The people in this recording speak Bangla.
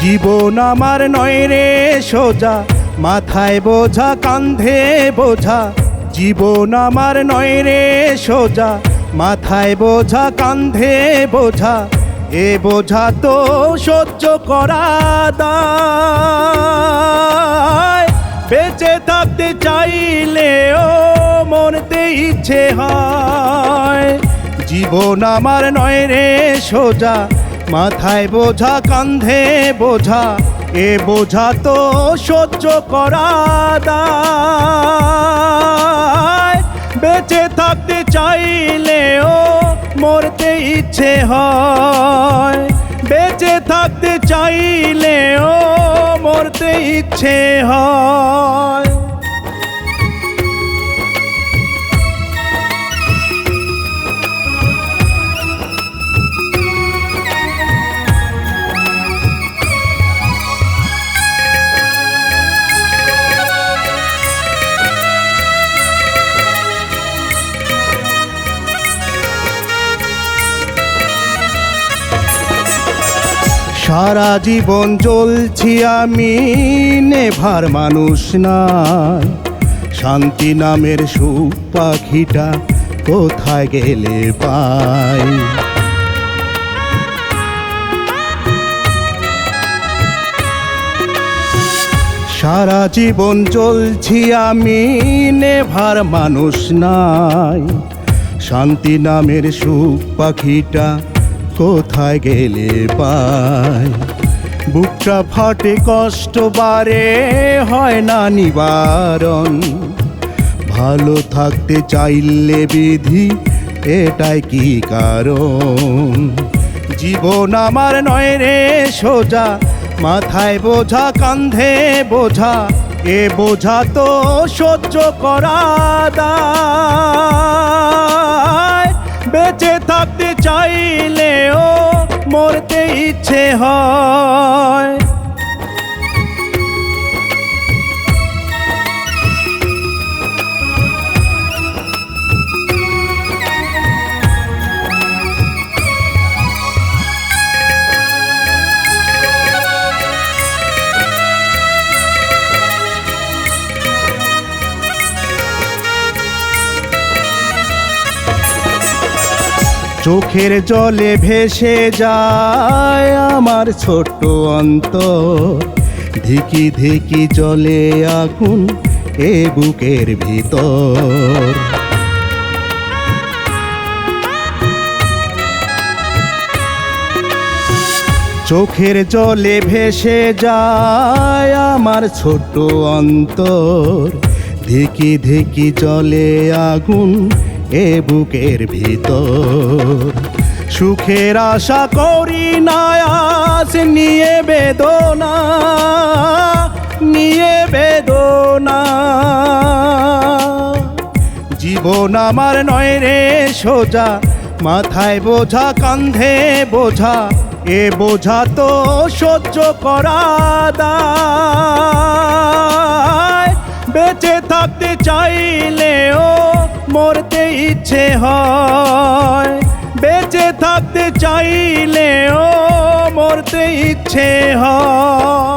জীবন আমার নয় রে সোজা, মাথায় বোঝা কান্ধে বোঝা। জীবন আমার নয় রে সোজা, মাথায় বোঝা কান্ধে বোঝা। এ বোঝা তো সহ্য করা দায়। বেঁচে থাকতে চাইলেও মরতে ইচ্ছে হয়। জীবন আমার নয় রে সোজা, মাথায় বোঝা কান্ধে বোঝা। এ বোঝা তো সহ্য করা দায়। বেঁচে থাকতে চাইলেও মরতে ইচ্ছে হয়। বেঁচে থাকতে চাইলেও মরতে ইচ্ছে হয়। সারা জীবন চলছি আমি, নেভার মানুষ নাই। শান্তি নামের সুখ পাখিটা কোথায় গেলে পাই। সারা জীবন চলছি আমি, নেভার মানুষ নাই। শান্তি নামের সুখ পাখিটা কোথায় গেলে পাই। বুকটা ফাটে কষ্ট বারে, হয় না নিবারণ। ভালো থাকতে চাইলে বিধি, এটাই কি কারণ? জীবন আমার নয় রে সোজা, মাথায় বোঝা কান্ধে বোঝা। এ বোঝা তো সহ্য করা দায়। বেঁচে থাকতে চাইলেও মরতে ইচ্ছে হয়। চোখের জলে ভেসে যায় আমার ছোট্ট অন্তর। ধিকি ধিকি জলে আগুন এ বুকের ভিতর। চোখের জলে ভেসে যায় আমার ছোট্ট অন্তর। ধিকি ধিকি জলে আগুন এ বুকের ভিতর। সুখের আশা করি না আজ, নিয়ে বেদনা, নিয়ে বেদনা। জীবন আমার নয় রে সোজা, মাথায় বোঝা কান্ধে বোঝা। এ বোঝা তো সহ্য করা দায়। বেঁচে থাকতে চাইলেও মরতে ইচ্ছে হয়। বেঁচে থাকতে চাইলেও মরতে ইচ্ছে হয়।